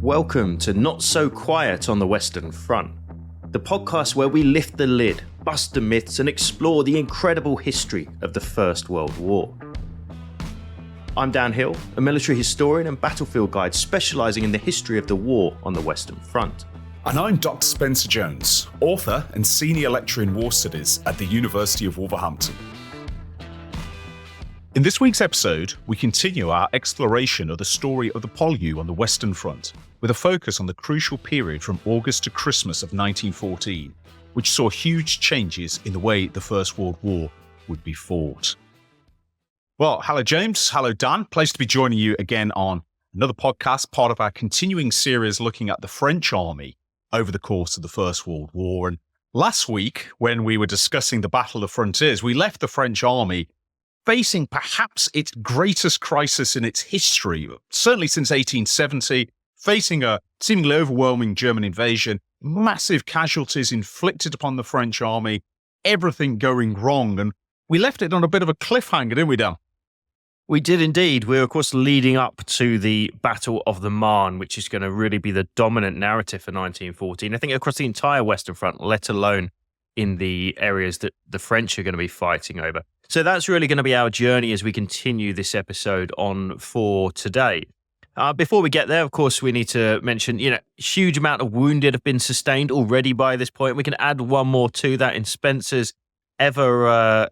Welcome to Not So Quiet on the Western Front, the podcast where we lift the lid, bust the myths, and explore the incredible history of the First World War. I'm Dan Hill, a military historian and battlefield guide specialising in the history of the war on the Western Front. And I'm Dr. Spencer Jones, author and senior lecturer in war studies at the University of Wolverhampton. In this week's episode, we continue our exploration of the story of the Poilu on the Western Front, with a focus on the crucial period from August to Christmas of 1914, which saw huge changes in the way the First World War would be fought. Well, hello James, hello Dan, pleased to be joining you again on another podcast, part of our continuing series looking at the French army over the course of the First World War. And last week, when we were discussing the Battle of the Frontiers, we left the French army facing perhaps its greatest crisis in its history, certainly since 1870, facing a seemingly overwhelming German invasion, massive casualties inflicted upon the French army, everything going wrong. And we left it on a bit of a cliffhanger, didn't we, Dan? We did indeed. We were, of course, leading up to the Battle of the Marne, which is going to really be the dominant narrative for 1914. I think across the entire Western Front, let alone in the areas that the French are going to be fighting over. So that's really going to be our journey as we continue this episode on for today. Before we get there, of course, we need to mention, huge amount of wounded have been sustained already by this point. We can add one more to that in Spencer's ever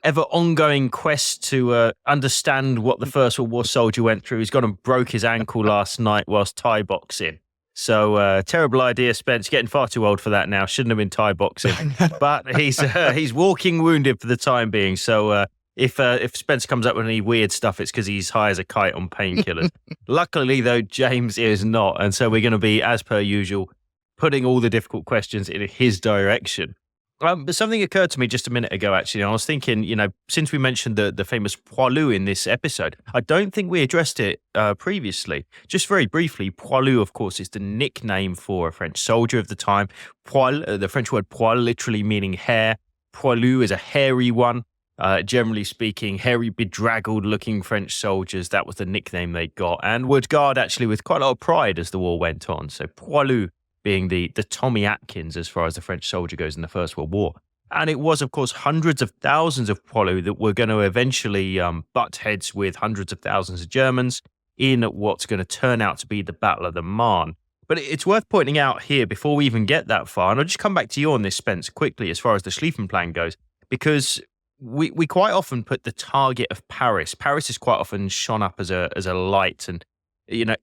ongoing quest to understand what the First World War soldier went through. He's gone and broke his ankle last night whilst Thai boxing. So terrible idea, Spence. Getting far too old for that now. Shouldn't have been Thai boxing. But he's walking wounded for the time being. So if Spence comes up with any weird stuff, it's because he's high as a kite on painkillers. Luckily, though, James is not. And so we're going to be, as per usual, putting all the difficult questions in his direction. But something occurred to me just a minute ago, actually. I was thinking, since we mentioned the famous Poilu in this episode, I don't think we addressed it previously. Just very briefly, Poilu, of course, is the nickname for a French soldier of the time. Poil, the French word poil, literally meaning hair. Poilu is a hairy one. Generally speaking, hairy, bedraggled-looking French soldiers, that was the nickname they got, and would guard actually with quite a lot of pride as the war went on. So Poilu being the Tommy Atkins as far as the French soldier goes in the First World War. And it was, of course, hundreds of thousands of Poilu that were going to eventually butt heads with hundreds of thousands of Germans in what's going to turn out to be the Battle of the Marne. But it's worth pointing out here, before we even get that far, and I'll just come back to you on this, Spence, quickly, as far as the Schlieffen plan goes, because we quite often put the target of Paris. Paris is quite often shone up as a light, and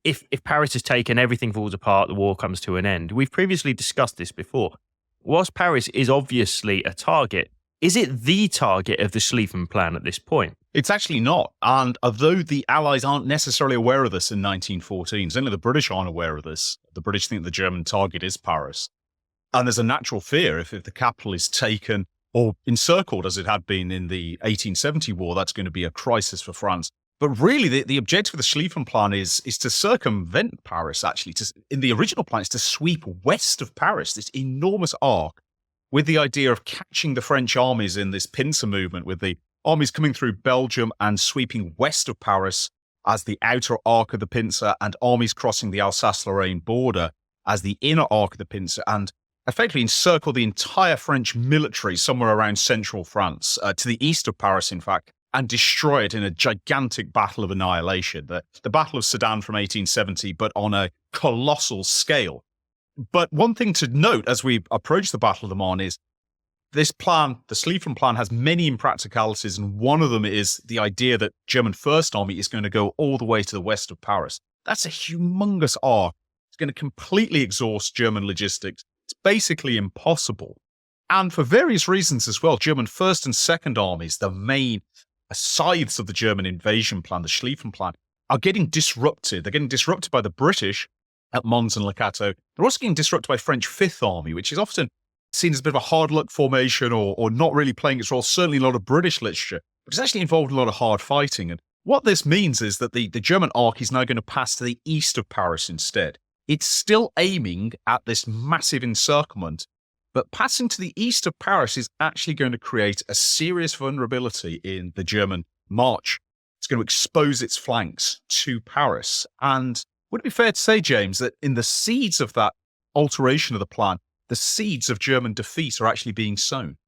if Paris is taken, everything falls apart, the war comes to an end. We've previously discussed this before. Whilst Paris is obviously a target, is it the target of the Schlieffen plan at this point? It's actually not. And although the Allies aren't necessarily aware of this in 1914, certainly the British aren't aware of this. The British think the German target is Paris. And there's a natural fear if the capital is taken or encircled, as it had been in the 1870 war, that's going to be a crisis for France. But really, the objective of the Schlieffen plan is to circumvent Paris, actually. In the original plan, it's to sweep west of Paris, this enormous arc, with the idea of catching the French armies in this pincer movement, with the armies coming through Belgium and sweeping west of Paris as the outer arc of the pincer, and armies crossing the Alsace-Lorraine border as the inner arc of the pincer, and effectively encircle the entire French military somewhere around central France, to the east of Paris, in fact, and destroy it in a gigantic battle of annihilation. The Battle of Sedan from 1870, but on a colossal scale. But one thing to note as we approach the Battle of the Marne is this plan, the Schlieffen plan, has many impracticalities, and one of them is the idea that German First Army is going to go all the way to the west of Paris. That's a humongous arc. It's going to completely exhaust German logistics. It's basically impossible. And for various reasons as well, German First and Second Armies, the main sides of the German invasion plan, the Schlieffen plan, are getting disrupted. They're getting disrupted by the British at Mons and Lecato. They're also getting disrupted by French Fifth Army, which is often seen as a bit of a hard luck formation or not really playing its role, certainly in a lot of British literature, but it's actually involved in a lot of hard fighting. And what this means is that the German arc is now going to pass to the east of Paris instead. It's still aiming at this massive encirclement, but passing to the east of Paris is actually going to create a serious vulnerability in the German march. It's going to expose its flanks to Paris. And Would it be fair to say, James, that in the seeds of that alteration of the plan, the seeds of German defeat are actually being sown?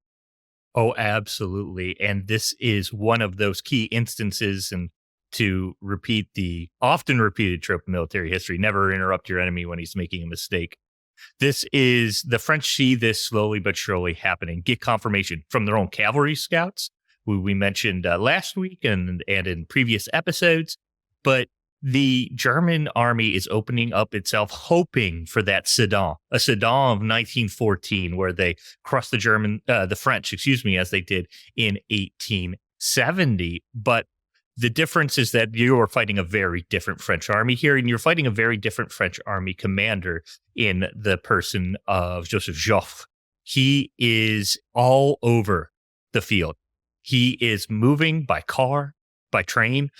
Oh, absolutely. And this is one of those key instances, and to repeat the often repeated trope of military history, never interrupt your enemy when he's making a mistake. This is the French see this slowly but surely happening, get confirmation from their own cavalry scouts, who we mentioned last week and in previous episodes. But the German army is opening up itself, hoping for that Sedan, a Sedan of 1914, where they crushed the French, as they did in 1870. But the difference is that you are fighting a very different French army here, and you're fighting a very different French army commander in the person of Joseph Joffre. He is all over the field. He is moving by car, by train,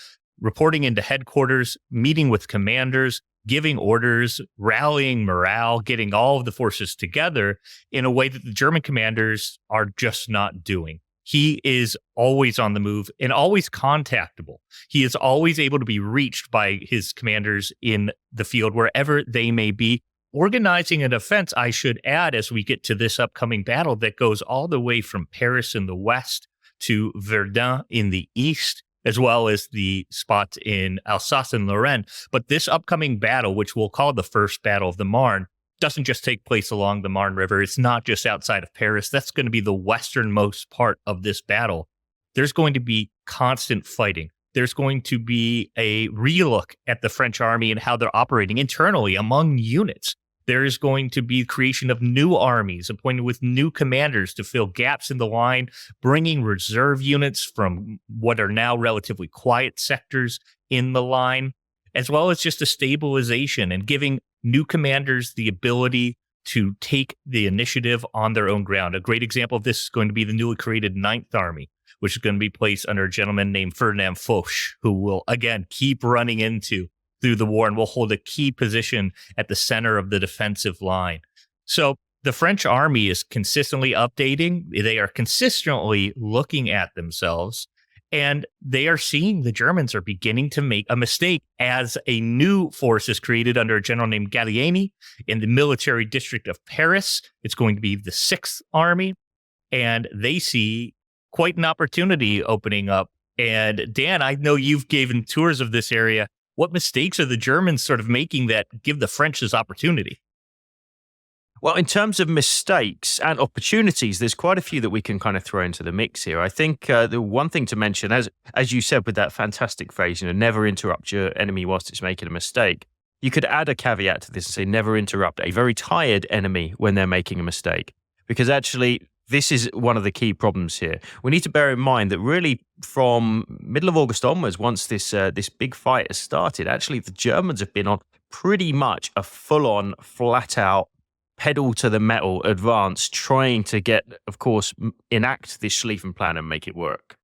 reporting into headquarters, meeting with commanders, giving orders, rallying morale, getting all of the forces together in a way that the German commanders are just not doing. He is always on the move and always contactable. He is always able to be reached by his commanders in the field, wherever they may be, organizing a defense, I should add, as we get to this upcoming battle that goes all the way from Paris in the west to Verdun in the east, as well as the spots in Alsace and Lorraine. But this upcoming battle, which we'll call the First Battle of the Marne, doesn't just take place along the Marne River. It's not just outside of Paris. That's going to be the westernmost part of this battle. There's going to be constant fighting. There's going to be a relook at the French army and how they're operating internally among units. There is going to be creation of new armies appointed with new commanders to fill gaps in the line, bringing reserve units from what are now relatively quiet sectors in the line, as well as just a stabilization and giving new commanders the ability to take the initiative on their own ground. A great example of this is going to be the newly created Ninth Army, which is going to be placed under a gentleman named Ferdinand Foch, who will, again, keep running into through the war and will hold a key position at the center of the defensive line. So the French army is consistently updating. They are consistently looking at themselves, and they are seeing the Germans are beginning to make a mistake as a new force is created under a general named Gallieni in the military district of Paris. It's going to be the Sixth Army, and they see quite an opportunity opening up. And Dan, I know you've given tours of this area. What mistakes are the Germans sort of making that give the French this opportunity? Well, in terms of mistakes and opportunities, there's quite a few that we can kind of throw into the mix here. I think the one thing to mention, as you said with that fantastic phrase, never interrupt your enemy whilst it's making a mistake. You could add a caveat to this and say never interrupt a very tired enemy when they're making a mistake. Because actually, this is one of the key problems here. We need to bear in mind that really from middle of August onwards, once this big fight has started, actually the Germans have been on pretty much a full-on, flat-out, pedal to the metal advance, trying to get, of course, enact this Schlieffen plan and make it work.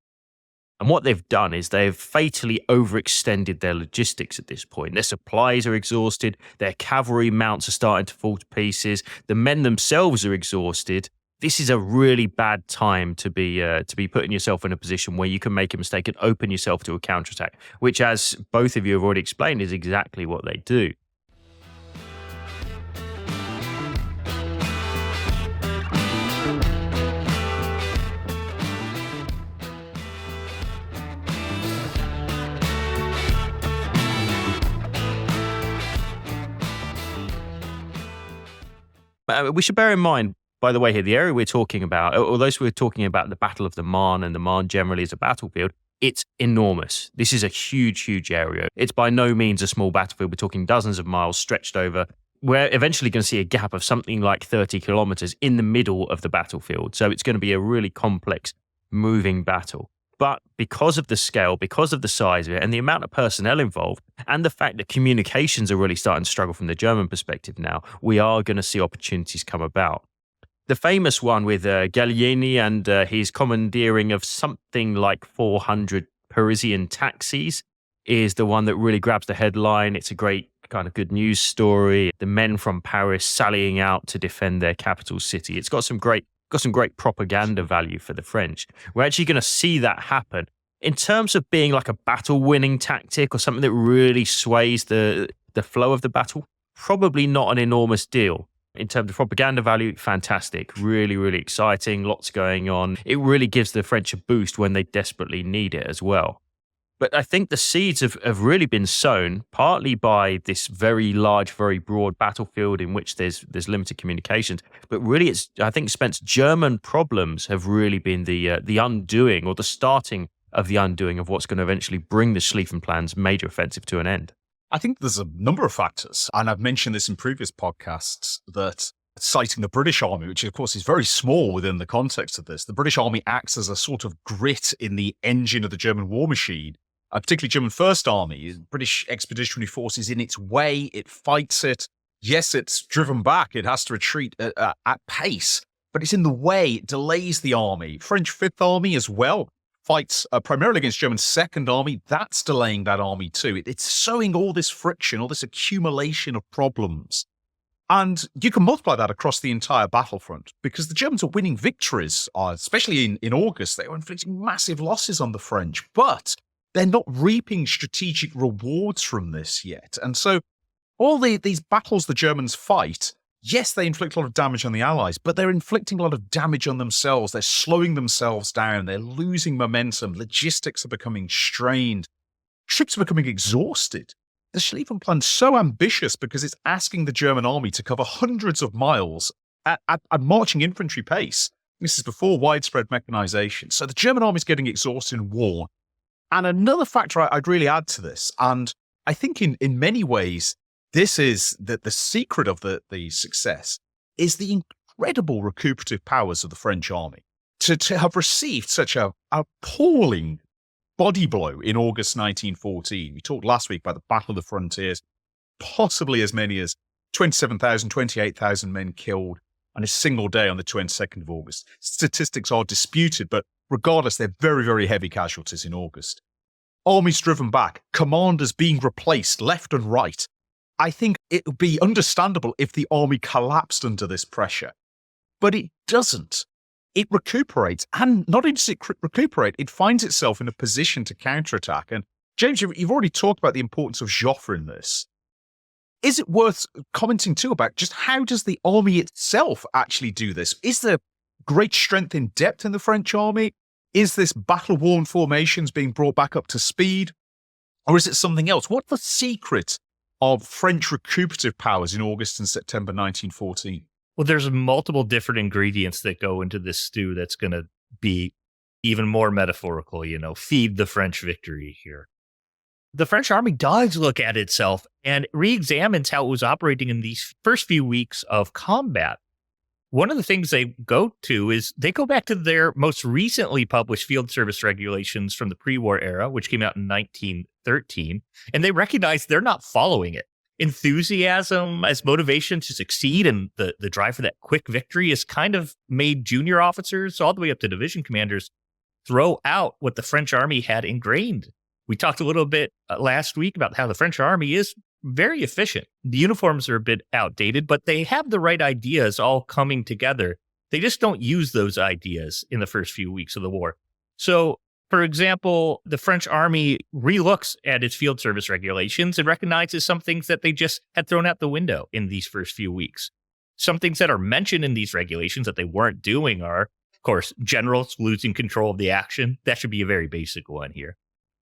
And what they've done is they've fatally overextended their logistics at this point. Their supplies are exhausted. Their cavalry mounts are starting to fall to pieces. The men themselves are exhausted. This is a really bad time to be putting yourself in a position where you can make a mistake and open yourself to a counterattack, which, as both of you have already explained, is exactly what they do. We should bear in mind, by the way, here, the area we're talking about, although we're talking about the Battle of the Marne and the Marne generally as a battlefield, it's enormous. This is a huge, huge area. It's by no means a small battlefield. We're talking dozens of miles stretched over. We're eventually going to see a gap of something like 30 kilometers in the middle of the battlefield. So it's going to be a really complex, moving battle. But because of the scale, because of the size of it, and the amount of personnel involved, and the fact that communications are really starting to struggle from the German perspective now, we are going to see opportunities come about. The famous one with Gallieni and his commandeering of something like 400 Parisian taxis is the one that really grabs the headline. It's a great kind of good news story. The men from Paris sallying out to defend their capital city. It's got some great propaganda value for the French. We're actually going to see that happen. In terms of being like a battle-winning tactic or something that really sways the the flow of the battle, probably not an enormous deal. In terms of propaganda value, fantastic. Really, really exciting. Lots going on. It really gives the French a boost when they desperately need it as well. But I think the seeds have really been sown partly by this very large, very broad battlefield in which there's limited communications. But really, I think, Spence, German problems have really been the undoing or the starting of the undoing of what's going to eventually bring the Schlieffen Plan's major offensive to an end. I think there's a number of factors, and I've mentioned this in previous podcasts, that citing the British Army, which of course is very small within the context of this, the British Army acts as a sort of grit in the engine of the German war machine. Particularly German First Army, British Expeditionary Force is in its way, it fights it. Yes, it's driven back, it has to retreat at pace, but it's in the way, it delays the army. French Fifth Army as well fights primarily against German Second Army, that's delaying that army too. It's sowing all this friction, all this accumulation of problems. And you can multiply that across the entire battlefront because the Germans are winning victories, especially in August. They were inflicting massive losses on the French, but they're not reaping strategic rewards from this yet. And so all these battles the Germans fight, yes, they inflict a lot of damage on the Allies, but they're inflicting a lot of damage on themselves. They're slowing themselves down. They're losing momentum. Logistics are becoming strained. Troops are becoming exhausted. The Schlieffen Plan's so ambitious because it's asking the German army to cover hundreds of miles at marching infantry pace. This is before widespread mechanization. So the German army is getting exhausted in war. And another factor I'd really add to this, and I think in many ways, this is the secret of the success, is the incredible recuperative powers of the French army. To have received such a appalling body blow in August 1914. We talked last week about the Battle of the Frontiers, possibly as many as 27,000, 28,000 men killed on a single day on the 22nd of August. Statistics are disputed, but regardless, they're very, very heavy casualties in August. Armies driven back, commanders being replaced left and right. I think it would be understandable if the army collapsed under this pressure, but it doesn't. It recuperates, and not only does it recuperate, it finds itself in a position to counterattack. And James, you've already talked about the importance of Joffre in this. Is it worth commenting too about just how does the army itself actually do this? Is there great strength in depth in the French army? Is this battle-worn formations being brought back up to speed? Or is it something else? What's the secret of French recuperative powers in August and September 1914? Well, there's multiple different ingredients that go into this stew that's going to be even more metaphorical, feed the French victory here. The French army does look at itself and re-examines how it was operating in these first few weeks of combat. One of the things they go to is they go back to their most recently published field service regulations from the pre-war era, which came out in 1913, and they recognize they're not following it. Enthusiasm as motivation to succeed and the drive for that quick victory has kind of made junior officers all the way up to division commanders throw out what the French army had ingrained. We talked a little bit last week about how the French army is very efficient. The uniforms are a bit outdated, but they have the right ideas all coming together. They just don't use those ideas in the first few weeks of the war. So, for example, the French army relooks at its field service regulations and recognizes some things that they just had thrown out the window in these first few weeks. Some things that are mentioned in these regulations that they weren't doing are, of course, generals losing control of the action. That should be a very basic one here.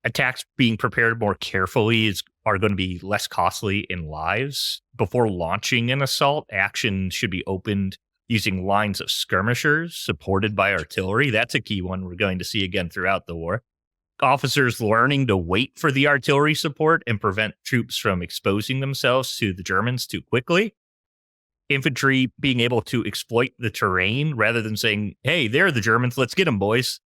Attacks being prepared more carefully are going to be less costly in lives. Before launching an assault, action should be opened using lines of skirmishers supported by artillery. That's a key one we're going to see again throughout the war. Officers learning to wait for the artillery support and prevent troops from exposing themselves to the Germans too quickly. Infantry being able to exploit the terrain rather than saying, hey, they're the Germans, let's get them, boys,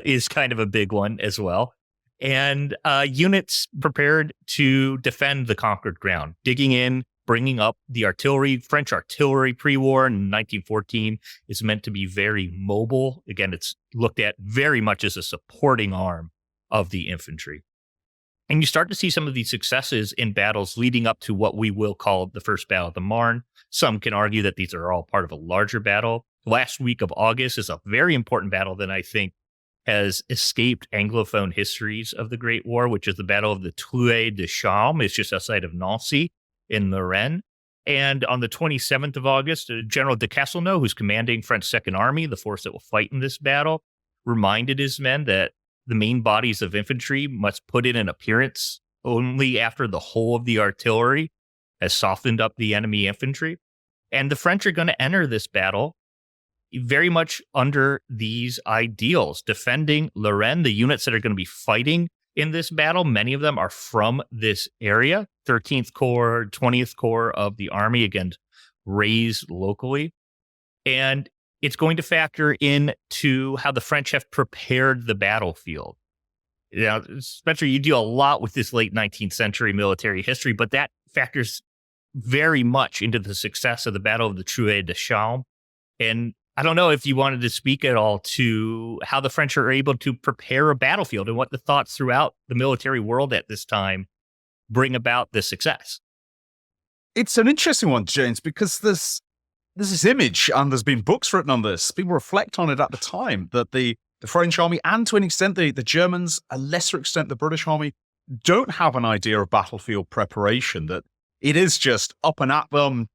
is kind of a big one as well. And units prepared to defend the conquered ground, digging in, bringing up the artillery. French artillery pre-war in 1914 is meant to be very mobile. Again, it's looked at very much as a supporting arm of the infantry. And you start to see some of these successes in battles leading up to what we will call the First Battle of the Marne. Some can argue that these are all part of a larger battle. Last week of August is a very important battle that I think has escaped Anglophone histories of the Great War, which is the Battle of the Trouée de Charmes. It's just outside of Nancy. in Lorraine. And on the 27th of August, General de Castelnau, who's commanding French Second Army, the force that will fight in this battle, reminded his men that the main bodies of infantry must put in an appearance only after the whole of the artillery has softened up the enemy infantry. And the French are going to enter this battle very much under these ideals, defending Lorraine. The units that are going to be fighting in this battle, many of them are from this area, 13th Corps, 20th Corps of the Army, again, raised locally. And it's going to factor into how the French have prepared the battlefield. Now, Spencer, you deal a lot with this late 19th century military history, but that factors very much into the success of the Battle of the Truet de Chaume. And I don't know if you wanted to speak at all to how the French are able to prepare a battlefield and what the thoughts throughout the military world at this time bring about this success. It's an interesting one, James, because there's this image, and there's been books written on this. People reflect on it at the time, that the French army, and to an extent the Germans, a lesser extent the British army, don't have an idea of battlefield preparation, that it is just up and at them,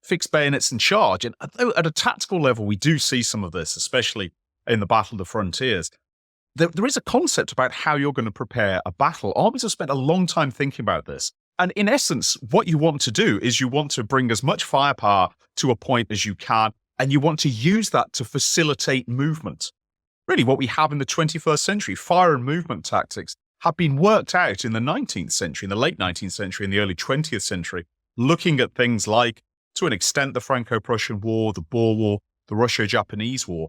fixed bayonets and charge. And at a tactical level, we do see some of this, especially in the Battle of the Frontiers. There is a concept about how you're going to prepare a battle. Armies have spent a long time thinking about this. And in essence, what you want to do is you want to bring as much firepower to a point as you can, and you want to use that to facilitate movement. Really, what we have in the 21st century, fire and movement tactics, have been worked out in the 19th century, in the late 19th century, in the early 20th century, looking at things like, to an extent, the Franco-Prussian War, the Boer War, the Russo-Japanese War.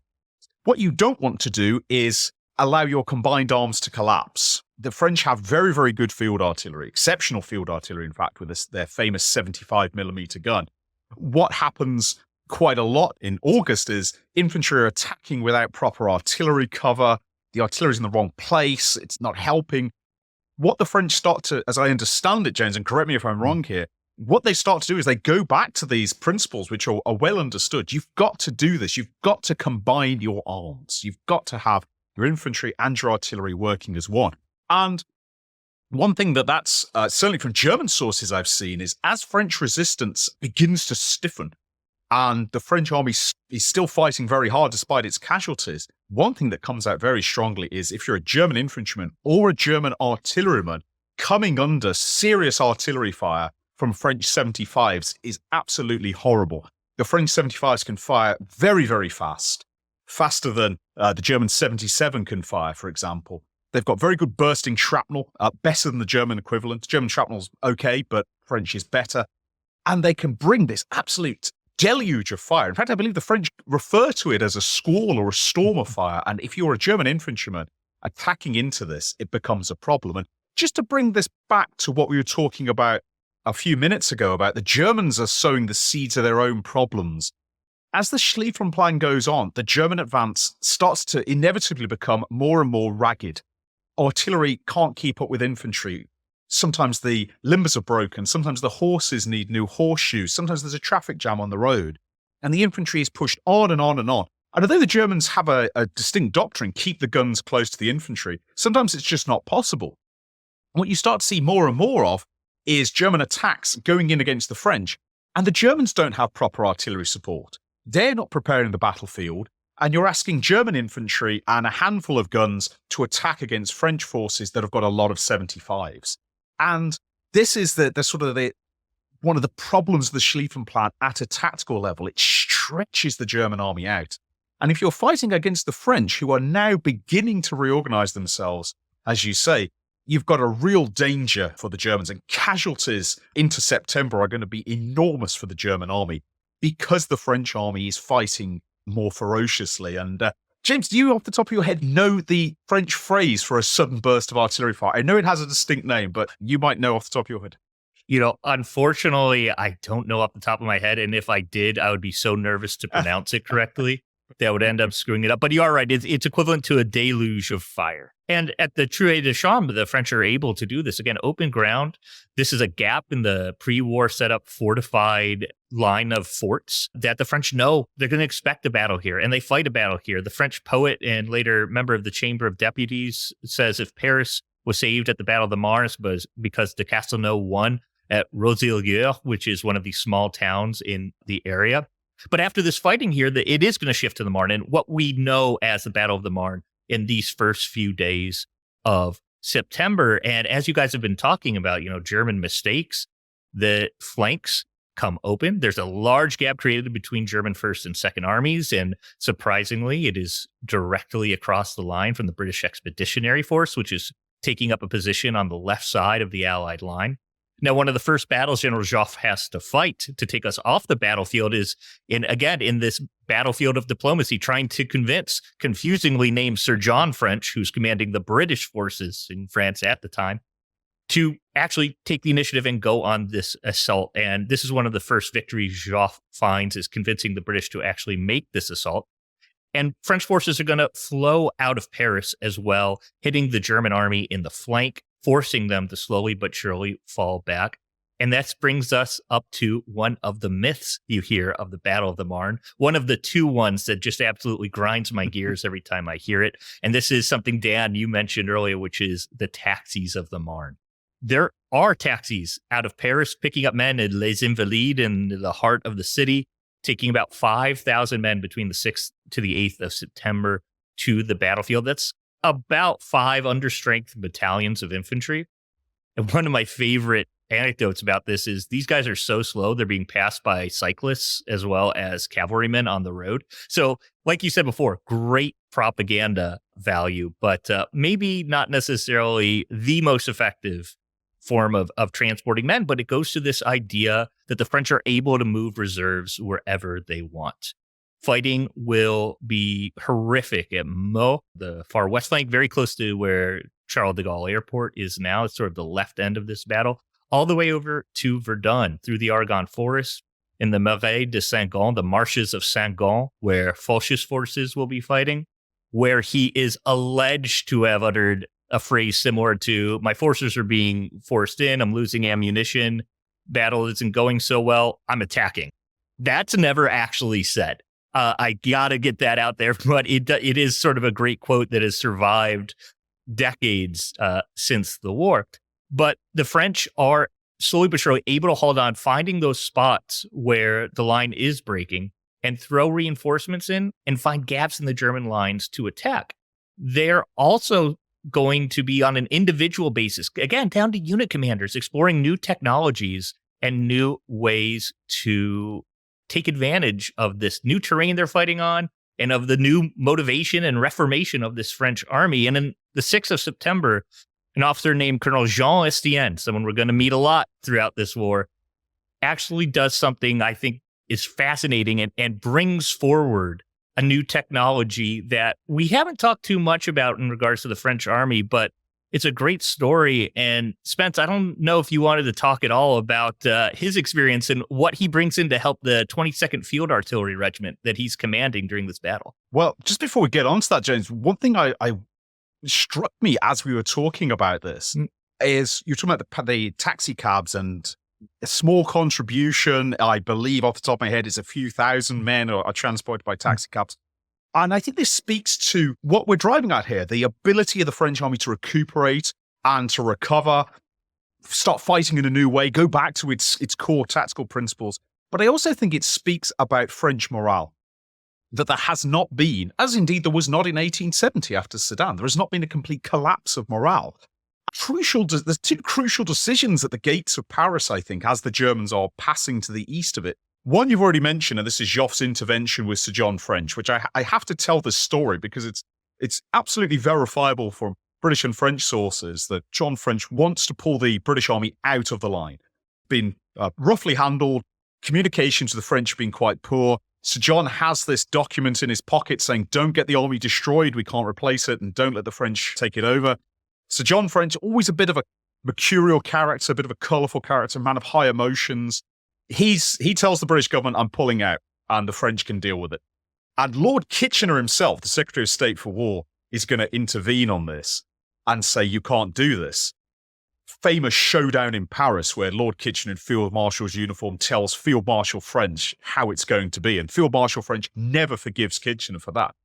What you don't want to do is allow your combined arms to collapse. The French have very, very good field artillery, exceptional field artillery, in fact, with their famous 75mm gun. What happens quite a lot in August is infantry are attacking without proper artillery cover. The artillery's in the wrong place. It's not helping. What the French start to, as I understand it, James, and correct me if I'm wrong here, what they start to do is they go back to these principles, which are well understood. You've got to do this. You've got to combine your arms. You've got to have your infantry and your artillery working as one. And one thing that's certainly from German sources I've seen is as French resistance begins to stiffen and the French army is still fighting very hard despite its casualties, one thing that comes out very strongly is if you're a German infantryman or a German artilleryman, coming under serious artillery fire from French 75s is absolutely horrible. The French 75s can fire very, very fast, faster than the German 77 can fire, for example. They've got very good bursting shrapnel, better than the German equivalent. German shrapnel's okay, but French is better. And they can bring this absolute deluge of fire. In fact, I believe the French refer to it as a squall or a storm of fire. And if you're a German infantryman attacking into this, it becomes a problem. And just to bring this back to what we were talking about a few minutes ago, about the Germans are sowing the seeds of their own problems. As the Schlieffen plan goes on, the German advance starts to inevitably become more and more ragged. Artillery can't keep up with infantry. Sometimes the limbers are broken. Sometimes the horses need new horseshoes. Sometimes there's a traffic jam on the road. And the infantry is pushed on and on and on. And although the Germans have a distinct doctrine, keep the guns close to the infantry, sometimes it's just not possible. What you start to see more and more of is German attacks going in against the French. And the Germans don't have proper artillery support. They're not preparing the battlefield. And you're asking German infantry and a handful of guns to attack against French forces that have got a lot of 75s. And this is the one of the problems of the Schlieffen plan at a tactical level. It stretches the German army out. And if you're fighting against the French, who are now beginning to reorganize themselves, as you say, you've got a real danger for the Germans. And casualties into September are going to be enormous for the German army because the French army is fighting more ferociously. And James, do you off the top of your head know the French phrase for a sudden burst of artillery fire? I know it has a distinct name, but you might know off the top of your head. Unfortunately, I don't know off the top of my head. And if I did, I would be so nervous to pronounce it correctly that would end up screwing it up. But you are right. It's equivalent to a deluge of fire. And at the Truet de Chaume, the French are able to do this. Again, open ground. This is a gap in the pre-war setup fortified line of forts that the French know they're going to expect a battle here, and they fight a battle here. The French poet and later member of the Chamber of Deputies says if Paris was saved at the Battle of the Marne because de Castelnau won, at Rosilleux, which is one of the small towns in the area. But after this fighting here, it is going to shift to the Marne, and what we know as the Battle of the Marne in these first few days of September. And as you guys have been talking about, German mistakes, the flanks come open. There's a large gap created between German First and Second Armies, and surprisingly, it is directly across the line from the British Expeditionary Force, which is taking up a position on the left side of the Allied line. Now, one of the first battles General Joffre has to fight to take us off the battlefield is, in this battlefield of diplomacy, trying to convince confusingly named Sir John French, who's commanding the British forces in France at the time, to actually take the initiative and go on this assault. And this is one of the first victories Joffre finds, is convincing the British to actually make this assault. And French forces are going to flow out of Paris as well, hitting the German army in the flank, forcing them to slowly but surely fall back. And that brings us up to one of the myths you hear of the Battle of the Marne, one of the two ones that just absolutely grinds my gears every time I hear it. And this is something, Dan, you mentioned earlier, which is the taxis of the Marne. There are taxis out of Paris picking up men at Les Invalides in the heart of the city, taking about 5,000 men between the 6th to the 8th of September to the battlefield. That's about 5 understrength battalions of infantry. And one of my favorite anecdotes about this is these guys are so slow, they're being passed by cyclists as well as cavalrymen on the road. So, like you said before, great propaganda value, but maybe not necessarily the most effective form of transporting men. But it goes to this idea that the French are able to move reserves wherever they want. Fighting will be horrific at Meaux, the far west flank, very close to where Charles de Gaulle Airport is now. It's sort of the left end of this battle, all the way over to Verdun, through the Argonne Forest, in the Marais de Saint-Gond, the marshes of Saint-Gond, where Foch's forces will be fighting, where he is alleged to have uttered a phrase similar to, "My forces are being forced in, I'm losing ammunition, battle isn't going so well, I'm attacking." That's never actually said. I gotta get that out there, but it is sort of a great quote that has survived decades since the war. But the French are slowly but surely able to hold on, finding those spots where the line is breaking and throw reinforcements in and find gaps in the German lines to attack. They're also going to be on an individual basis, again, down to unit commanders, exploring new technologies and new ways to take advantage of this new terrain they're fighting on and of the new motivation and reformation of this French army. And in the 6th of September, an officer named Colonel Jean Estienne, someone we're going to meet a lot throughout this war, actually does something I think is fascinating and brings forward a new technology that we haven't talked too much about in regards to the French army, but it's a great story. And Spence, I don't know if you wanted to talk at all about his experience and what he brings in to help the 22nd Field Artillery Regiment that he's commanding during this battle. Well, just before we get on to that, James, one thing I struck me as we were talking about this is you're talking about the taxi cabs, and a small contribution, I believe off the top of my head, is a few thousand men are transported by taxi cabs. And I think this speaks to what we're driving at here, the ability of the French army to recuperate and to recover, start fighting in a new way, go back to its core tactical principles. But I also think it speaks about French morale, that there has not been, as indeed there was not in 1870 after Sedan, there has not been a complete collapse of morale. There's two crucial decisions at the gates of Paris, I think, as the Germans are passing to the east of it. One you've already mentioned, and this is Joffre's intervention with Sir John French, which I have to tell this story because it's absolutely verifiable from British and French sources that John French wants to pull the British army out of the line. Been roughly handled, communications with the French have been quite poor. Sir John has this document in his pocket saying, "Don't get the army destroyed, we can't replace it, and don't let the French take it over." Sir John French, always a bit of a mercurial character, a bit of a colourful character, man of high emotions. He tells the British government, "I'm pulling out," and the French can deal with it. And Lord Kitchener himself, the Secretary of State for War, is going to intervene on this and say, "You can't do this." Famous showdown in Paris where Lord Kitchener in Field Marshal's uniform tells Field Marshal French how it's going to be. And Field Marshal French never forgives Kitchener for that.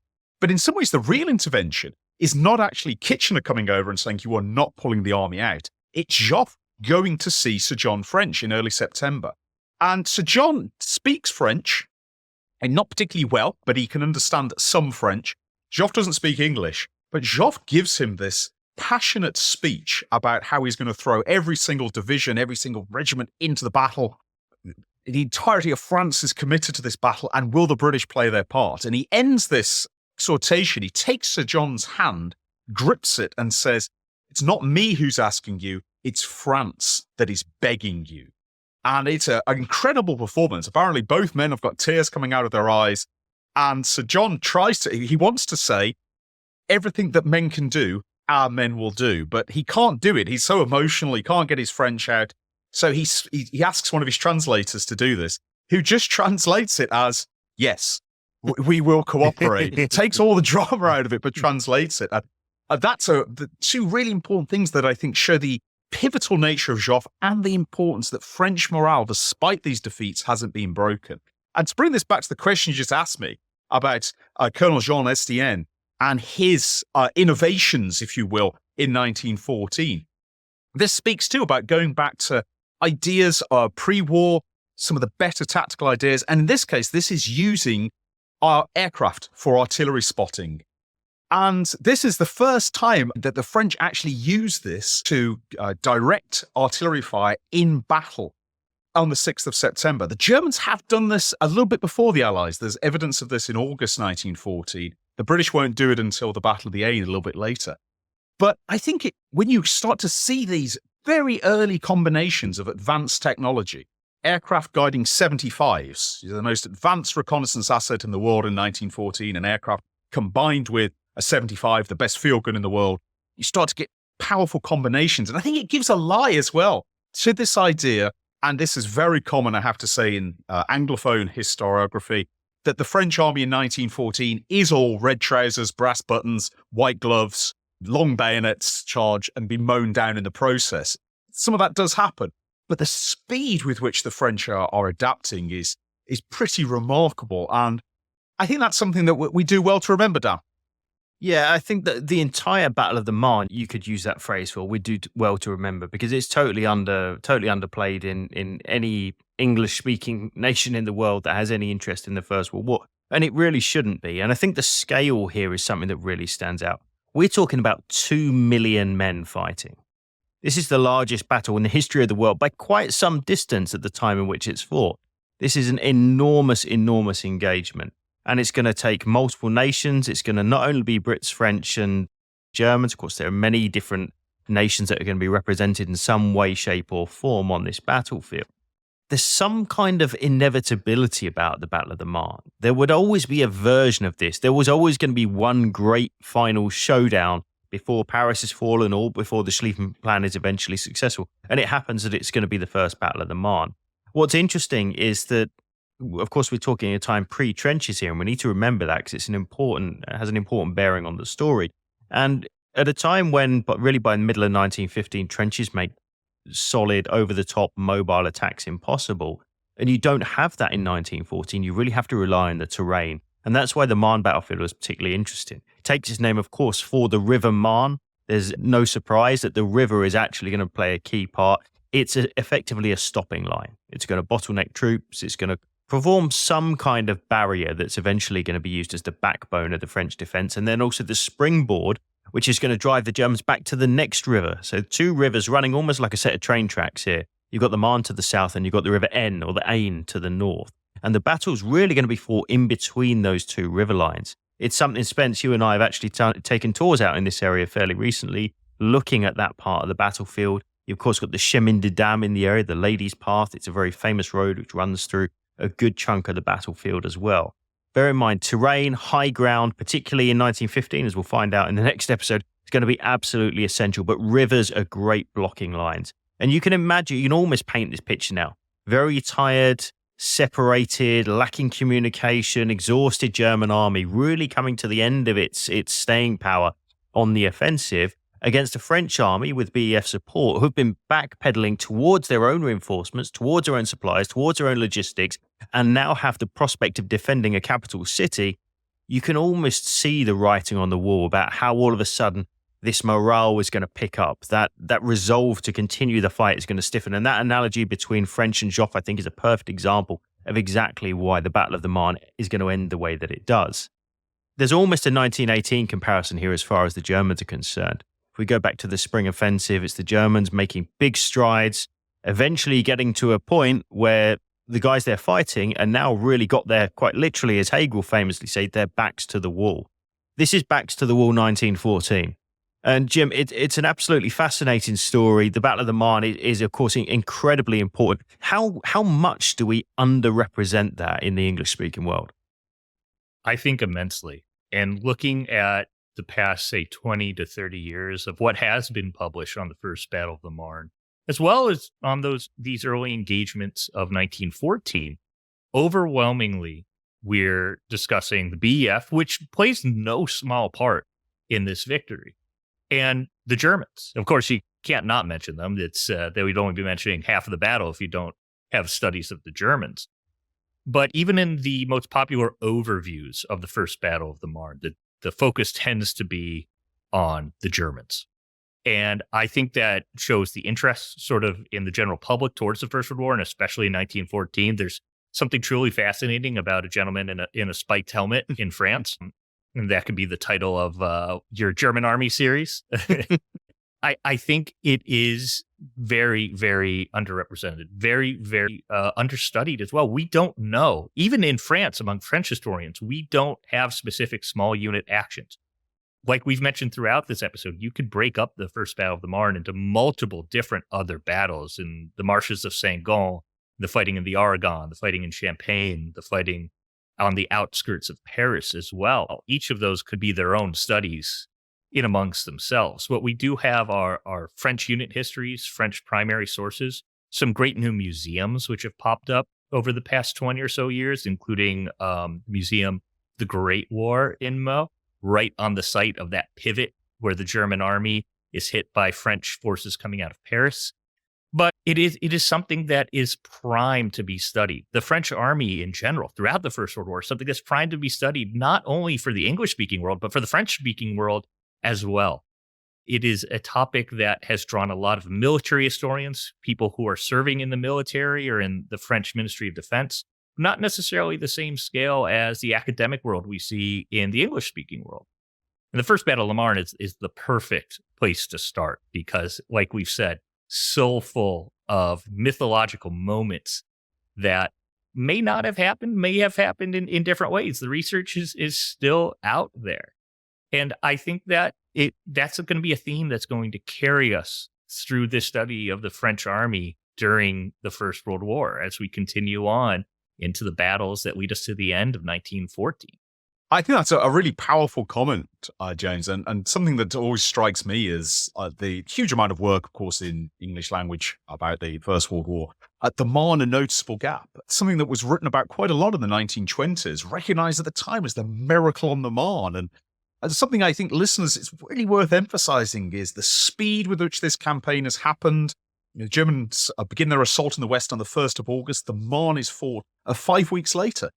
But in some ways, the real intervention is not actually Kitchener coming over and saying, "You are not pulling the army out." It's Joffre going to see Sir John French in early September. And Sir John speaks French, and not particularly well, but he can understand some French. Joffre doesn't speak English, but Joffre gives him this passionate speech about how he's going to throw every single division, every single regiment into the battle. The entirety of France is committed to this battle, and will the British play their part? And he ends this exhortation. He takes Sir John's hand, grips it, and says, "It's not me who's asking you, it's France that is begging you." And it's an incredible performance. Apparently, both men have got tears coming out of their eyes. And Sir John he wants to say, everything that men can do, our men will do. But he can't do it. He's so emotional, he can't get his French out. So he asks one of his translators to do this, who just translates it as, yes, we will cooperate. It takes all the drama out of it, but translates it. And that's the two really important things that I think show the pivotal nature of Joffre and the importance that French morale, despite these defeats, hasn't been broken. And to bring this back to the question you just asked me about Colonel Jean Estienne and his innovations, if you will, in 1914, this speaks too about going back to ideas pre-war, some of the better tactical ideas. And in this case, this is using our aircraft for artillery spotting. And this is the first time that the French actually use this to direct artillery fire in battle on the 6th of September. The Germans have done this a little bit before the Allies. There's evidence of this in August 1914. The British won't do it until the Battle of the Aisne a little bit later. But I think when you start to see these very early combinations of advanced technology, aircraft guiding 75s, the most advanced reconnaissance asset in the world in 1914, an aircraft combined with a 75, the best field gun in the world, you start to get powerful combinations. And I think it gives a lie as well to this idea, and this is very common, I have to say, in Anglophone historiography, that the French army in 1914 is all red trousers, brass buttons, white gloves, long bayonets, charge, and be mown down in the process. Some of that does happen, but the speed with which the French are adapting is pretty remarkable. And I think that's something that we do well to remember, Dan. Yeah, I think that the entire Battle of the Marne, you could use that phrase for, we do well to remember, because it's totally underplayed in any English-speaking nation in the world that has any interest in the First World War. And it really shouldn't be. And I think the scale here is something that really stands out. We're talking about 2 million men fighting. This is the largest battle in the history of the world by quite some distance at the time in which it's fought. This is an enormous, enormous engagement. And it's going to take multiple nations. It's going to not only be Brits, French, and Germans. Of course, there are many different nations that are going to be represented in some way, shape, or form on this battlefield. There's some kind of inevitability about the Battle of the Marne. There would always be a version of this. There was always going to be one great final showdown before Paris is fallen or before the Schlieffen plan is eventually successful. And it happens that it's going to be the first Battle of the Marne. What's interesting is that, of course, we're talking a time pre-trenches here, and we need to remember that because it has an important bearing on the story. And at a time when, but really by the middle of 1915, trenches make solid, over-the-top, mobile attacks impossible. And you don't have that in 1914. You really have to rely on the terrain. And that's why the Marne battlefield was particularly interesting. It takes its name, of course, for the River Marne. There's no surprise that the river is actually going to play a key part. It's effectively a stopping line. It's going to bottleneck troops. It's going to perform some kind of barrier that's eventually going to be used as the backbone of the French defense. And then also the springboard, which is going to drive the Germans back to the next river. So 2 rivers running almost like a set of train tracks here. You've got the Marne to the south and you've got the River Aisne or the Aisne to the north. And the battle's really going to be fought in between those 2 river lines. It's something, Spence, you and I have actually taken tours out in this area fairly recently, looking at that part of the battlefield. You've, of course, got the Chemin des Dames in the area, the Ladies' Path. It's a very famous road which runs through a good chunk of the battlefield as well. Bear in mind, terrain, high ground, particularly in 1915, as we'll find out in the next episode, is going to be absolutely essential. But rivers are great blocking lines. And you can imagine, you can almost paint this picture now. Very tired, separated, lacking communication, exhausted German army, really coming to the end of its staying power on the offensive against a French army with BEF support who've been backpedaling towards their own reinforcements, towards their own supplies, towards their own logistics, and now have the prospect of defending a capital city. You can almost see the writing on the wall about how all of a sudden this morale is going to pick up, that resolve to continue the fight is going to stiffen. And that analogy between French and Joffre, I think, is a perfect example of exactly why the Battle of the Marne is going to end the way that it does. There's almost a 1918 comparison here as far as the Germans are concerned. If we go back to the Spring Offensive, it's the Germans making big strides, eventually getting to a point where the guys they're fighting are now really got their, quite literally, as Hegel famously said, their backs to the wall. This is backs to the wall 1914. And Jim, it's an absolutely fascinating story. The Battle of the Marne is of course, incredibly important. How much do we underrepresent that in the English-speaking world? I think immensely. And looking at the past, say, 20 to 30 years of what has been published on the First Battle of the Marne, as well as on these early engagements of 1914, overwhelmingly, we're discussing the BEF, which plays no small part in this victory. And the Germans. Of course, you can't not mention them. It's they would only be mentioning half of the battle if you don't have studies of the Germans. But even in the most popular overviews of the First Battle of the Marne, the focus tends to be on the Germans. And I think that shows the interest sort of in the general public towards the First World War, and especially in 1914. There's something truly fascinating about a gentleman in a spiked helmet in France. And that could be the title of your German Army series. I think it is very, very underrepresented, very, very understudied as well. We don't know, even in France, among French historians, we don't have specific small unit actions. Like we've mentioned throughout this episode, you could break up the First Battle of the Marne into multiple different other battles in the marshes of Saint-Gond, the fighting in the Aragon, the fighting in Champagne, the fighting on the outskirts of Paris as well. Each of those could be their own studies in amongst themselves. What we do have are French unit histories, French primary sources, some great new museums which have popped up over the past 20 or so years, including Museum The Great War in Meaux, right on the site of that pivot where the German army is hit by French forces coming out of Paris. But it is something that is primed to be studied. The French army in general, throughout the First World War, is something that's primed to be studied not only for the English-speaking world, but for the French-speaking world as well. It is a topic that has drawn a lot of military historians, people who are serving in the military or in the French Ministry of Defense, not necessarily the same scale as the academic world we see in the English-speaking world. And the First Battle of the Marne is the perfect place to start because, like we've said, so full of mythological moments that may not have happened, may have happened in different ways. The research is still out there. And I think that that's going to be a theme that's going to carry us through this study of the French army during the First World War as we continue on into the battles that lead us to the end of 1914. I think that's a really powerful comment, James, and something that always strikes me is the huge amount of work, of course, in English language about the First World War. At the Marne, a noticeable gap, something that was written about quite a lot in the 1920s, recognized at the time as the miracle on the Marne. And something I think listeners, it's really worth emphasizing is the speed with which this campaign has happened. The Germans begin their assault in the West on the 1st of August. The Marne is fought 5 weeks later.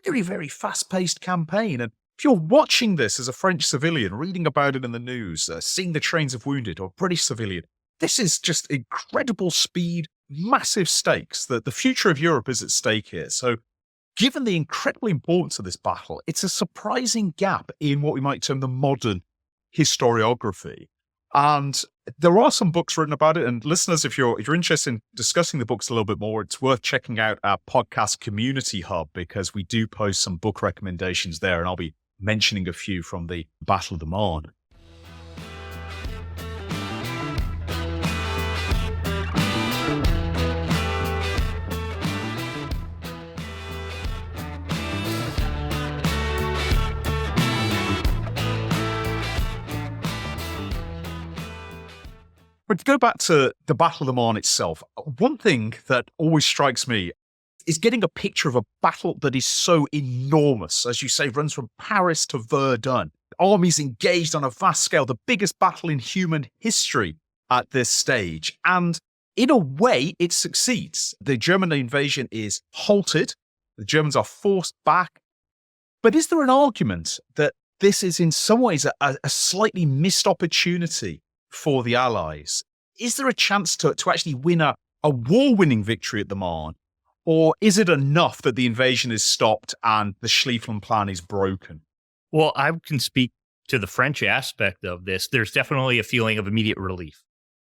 Very, very fast-paced campaign. And if you're watching this as a French civilian, reading about it in the news, seeing the trains of wounded, or a British civilian, this is just incredible speed, massive stakes. The future of Europe is at stake here. So given the incredible importance of this battle, it's a surprising gap in what we might term the modern historiography. And there are some books written about it. And listeners, if you're interested in discussing the books a little bit more, it's worth checking out our podcast community hub because we do post some book recommendations there. And I'll be mentioning a few from the Battle of the Marne. But to go back to the Battle of the Marne itself, one thing that always strikes me is getting a picture of a battle that is so enormous, as you say, runs from Paris to Verdun. Armies engaged on a vast scale, the biggest battle in human history at this stage. And in a way, it succeeds. The German invasion is halted. The Germans are forced back. But is there an argument that this is in some ways a slightly missed opportunity for the Allies. Is there a chance to actually win a war-winning victory at the Marne? Or is it enough that the invasion is stopped and the Schlieffen plan is broken? Well, I can speak to the French aspect of this. There's definitely a feeling of immediate relief.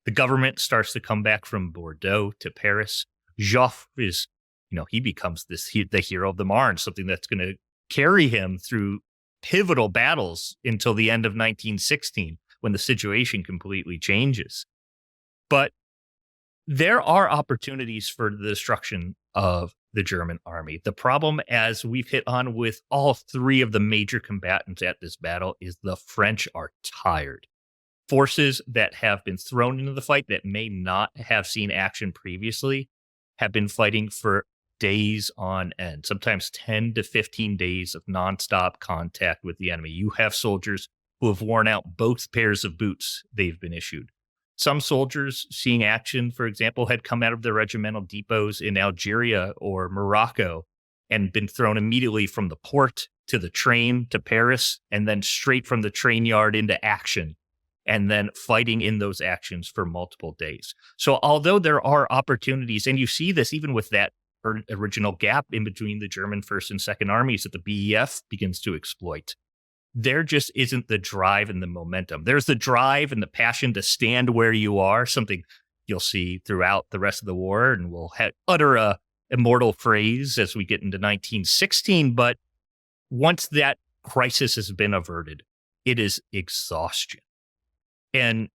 The government starts to come back from Bordeaux to Paris. Joffre is, he becomes the hero of the Marne, something that's going to carry him through pivotal battles until the end of 1916, when the situation completely changes. But there are opportunities for the destruction of the German army. The problem, as we've hit on with all three of the major combatants at this battle, is the French are tired. Forces that have been thrown into the fight that may not have seen action previously have been fighting for days on end, sometimes 10 to 15 days of nonstop contact with the enemy. You have soldiers who have worn out both pairs of boots they've been issued. Some soldiers seeing action, for example, had come out of their regimental depots in Algeria or Morocco and been thrown immediately from the port to the train to Paris, and then straight from the train yard into action, and then fighting in those actions for multiple days. So although there are opportunities, and you see this even with that original gap in between the German First and Second Armies that the BEF begins to exploit, there just isn't the drive and the momentum. There's the drive and the passion to stand where you are, something you'll see throughout the rest of the war, and we'll utter a immortal phrase as we get into 1916. But once that crisis has been averted, it is exhaustion. And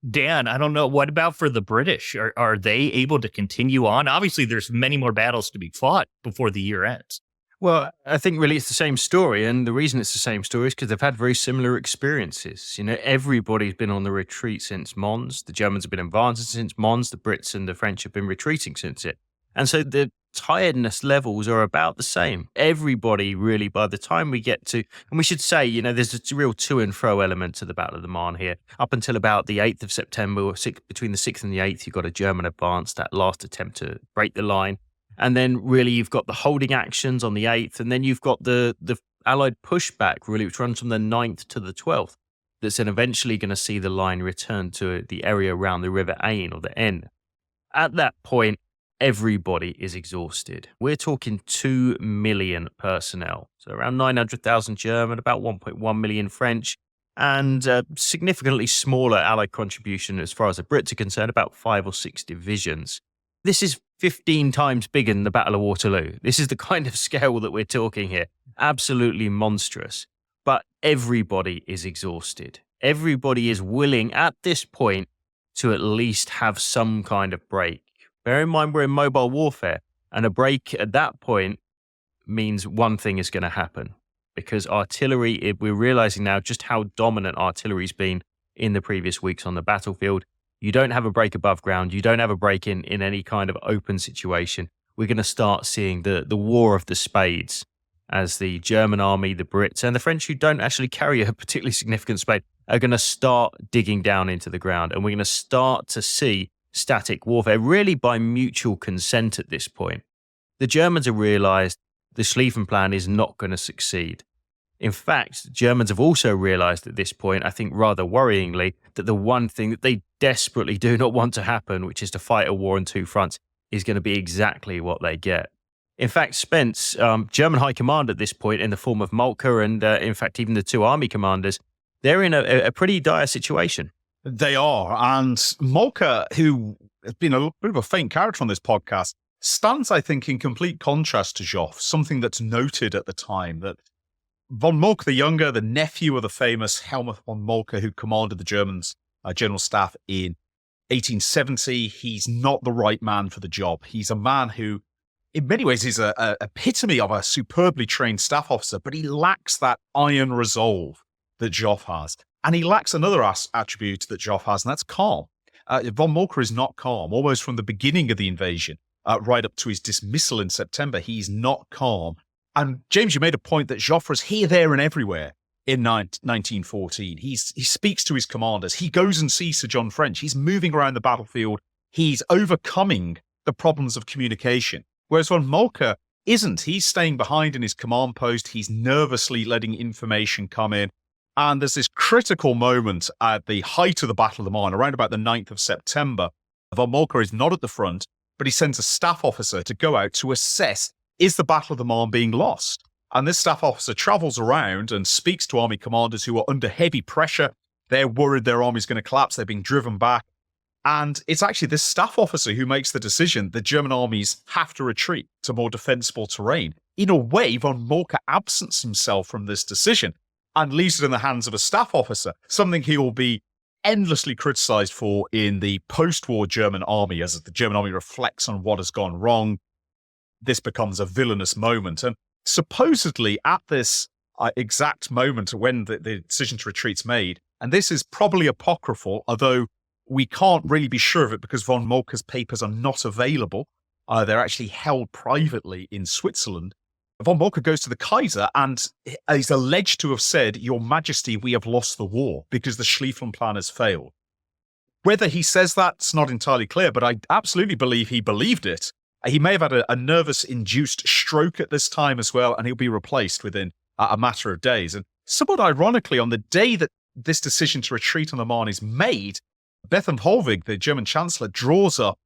Dan, I don't know, what about for the British? Are they able to continue on? Obviously, there's many more battles to be fought before the year ends. Well, I think really it's the same story. And the reason it's the same story is because they've had very similar experiences. Everybody's been on the retreat since Mons. The Germans have been advancing since Mons. The Brits and the French have been retreating since it. And so the tiredness levels are about the same. Everybody really, by the time we get to, and we should say, there's a real to and fro element to the Battle of the Marne here. Up until about the 8th of September, or between the 6th and the 8th, you've got a German advance, that last attempt to break the line. And then really you've got the holding actions on the 8th, and then you've got the Allied pushback, really, which runs from the 9th to the 12th. That's then eventually going to see the line return to the area around the River Aisne, or the Aisne. At that point, everybody is exhausted. We're talking 2 million personnel. So around 900,000 German, about 1.1 million French, and a significantly smaller Allied contribution as far as the Brits are concerned, about 5 or 6 divisions. This is 15 times bigger than the Battle of Waterloo. This is the kind of scale that we're talking here. Absolutely monstrous. But everybody is exhausted. Everybody is willing at this point to at least have some kind of break. Bear in mind we're in mobile warfare, and a break at that point means one thing is going to happen. Because artillery, we're realizing now just how dominant artillery's been in the previous weeks on the battlefield. You don't have a break above ground. You don't have a break in any kind of open situation. We're going to start seeing the war of the spades as the German army, the Brits, and the French, who don't actually carry a particularly significant spade, are going to start digging down into the ground. And we're going to start to see static warfare, really by mutual consent at this point. The Germans have realized the Schlieffen plan is not going to succeed. In fact, Germans have also realized at this point, I think rather worryingly, that the one thing that they desperately do not want to happen, which is to fight a war on two fronts, is going to be exactly what they get. In fact, Spence, German high command at this point, in the form of Moltke and in fact even the two army commanders, they're in a pretty dire situation. They are. And Moltke, who has been a bit of a faint character on this podcast, stands, I think, in complete contrast to Joffre, something that's noted at the time, that von Moltke the Younger, the nephew of the famous Helmuth von Moltke, who commanded the Germans' general staff in 1870, he's not the right man for the job. He's a man who, in many ways, is an epitome of a superbly trained staff officer, but he lacks that iron resolve that Joffre has. And he lacks another attribute that Joffre has, and that's calm. Von Moltke is not calm. Almost from the beginning of the invasion, right up to his dismissal in September, he's not calm. And James, you made a point that Joffre's here, there, and everywhere in 1914. He speaks to his commanders. He goes and sees Sir John French. He's moving around the battlefield. He's overcoming the problems of communication. Whereas von Moltke isn't. He's staying behind in his command post. He's nervously letting information come in. And there's this critical moment at the height of the Battle of the Marne, around about the 9th of September. Von Moltke is not at the front, but he sends a staff officer to go out to assess, is the Battle of the Marne being lost? And this staff officer travels around and speaks to army commanders who are under heavy pressure. They're worried their army's going to collapse. They're being driven back. And it's actually this staff officer who makes the decision the German armies have to retreat to more defensible terrain. In a way, von Moltke absents himself from this decision and leaves it in the hands of a staff officer, something he will be endlessly criticized for in the post-war German army. As the German army reflects on what has gone wrong, this becomes a villainous moment. And supposedly at this exact moment when the decision to retreat's made, and this is probably apocryphal, although we can't really be sure of it because von Moltke's papers are not available. They're actually held privately in Switzerland. Von Moltke goes to the Kaiser and is alleged to have said, "Your Majesty, we have lost the war because the Schlieffen plan has failed." Whether he says that's not entirely clear, but I absolutely believe he believed it. He may have had a nervous-induced stroke at this time as well, and he'll be replaced within a matter of days. And somewhat ironically, on the day that this decision to retreat on the Marne is made, Bethan Holvig, the German Chancellor, draws up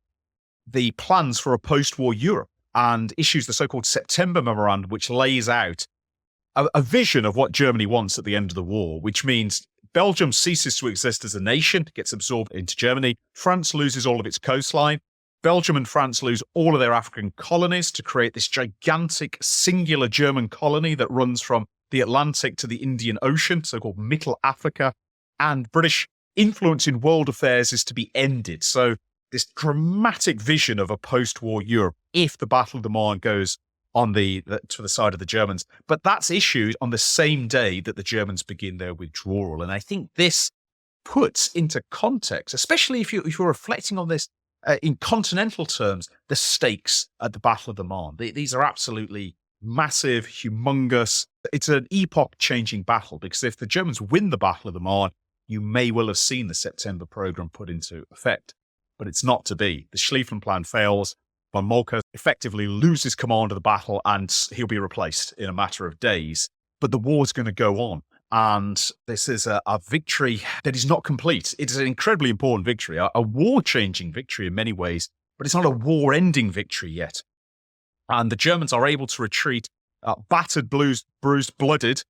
the plans for a post-war Europe and issues the so-called September Memorandum, which lays out a vision of what Germany wants at the end of the war, which means Belgium ceases to exist as a nation, gets absorbed into Germany. France loses all of its coastline. Belgium and France lose all of their African colonies to create this gigantic singular German colony that runs from the Atlantic to the Indian Ocean, so-called Middle Africa, and British influence in world affairs is to be ended. So this dramatic vision of a post-war Europe if the Battle of the Marne goes on to the side of the Germans. But that's issued on the same day that the Germans begin their withdrawal. And I think this puts into context, especially if you're reflecting on this in continental terms, the stakes at the Battle of the Marne. These are absolutely massive, humongous. It's an epoch-changing battle because if the Germans win the Battle of the Marne, you may well have seen the September program put into effect. But it's not to be. The Schlieffen plan fails. Von Moltke effectively loses command of the battle and he'll be replaced in a matter of days. But the war's going to go on. And this is a victory that is not complete. It's an incredibly important victory, a war-changing victory in many ways, but it's not a war-ending victory yet. And the Germans are able to retreat, battered, bruised, blooded,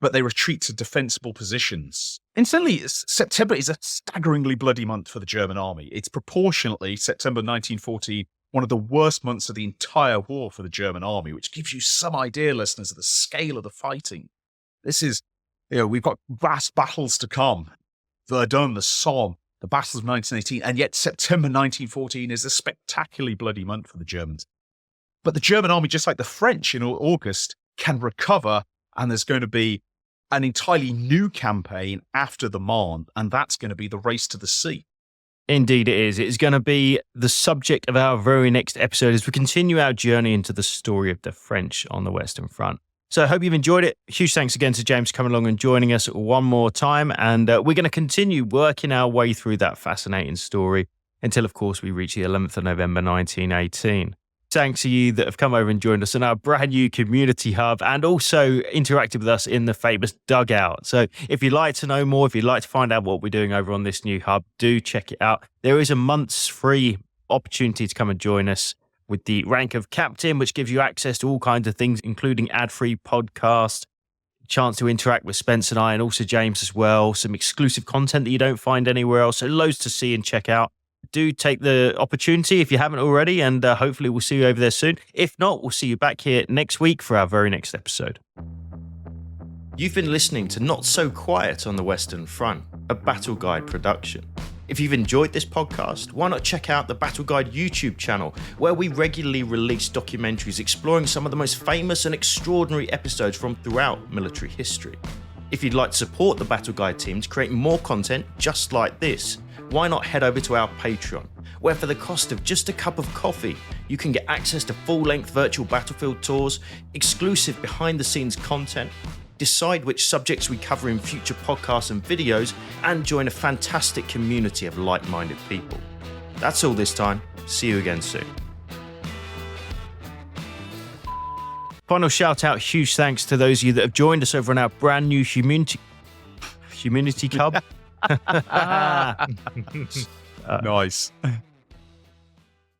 but they retreat to defensible positions. Incidentally, September is a staggeringly bloody month for the German army. It's proportionately, September 1914, one of the worst months of the entire war for the German army, which gives you some idea, listeners, of the scale of the fighting. This is, we've got vast battles to come. Verdun, the Somme, the battles of 1918, and yet September 1914 is a spectacularly bloody month for the Germans. But the German army, just like the French in August, can recover, and there's going to be an entirely new campaign after the Marne, and that's going to be the race to the sea. Indeed it is. It is going to be the subject of our very next episode as we continue our journey into the story of the French on the Western Front. So I hope you've enjoyed it. Huge thanks again to James for coming along and joining us one more time. And we're going to continue working our way through that fascinating story until, of course, we reach the 11th of November 1918. Thanks to you that have come over and joined us in our brand new community hub and also interacted with us in the famous Dugout. So if you'd like to know more, if you'd like to find out what we're doing over on this new hub, do check it out. There is a month's free opportunity to come and join us with the rank of captain, which gives you access to all kinds of things, including ad-free podcast, chance to interact with Spence and I, and also James as well, some exclusive content that you don't find anywhere else. So loads to see and check out. Do take the opportunity if you haven't already, and hopefully we'll see you over there soon. If not, we'll see you back here next week for our very next episode. You've been listening to Not So Quiet on the Western Front, a Battle Guide production. If you've enjoyed this podcast, why not check out the Battle Guide YouTube channel, where we regularly release documentaries exploring some of the most famous and extraordinary episodes from throughout military history. If you'd like to support the Battle Guide team to create more content just like this, why not head over to our Patreon, where for the cost of just a cup of coffee, you can get access to full-length virtual battlefield tours, exclusive behind-the-scenes content, decide which subjects we cover in future podcasts and videos, and join a fantastic community of like-minded people. That's all this time. See you again soon. Final shout out, huge thanks to those of you that have joined us over on our brand new Community Cub. Nice.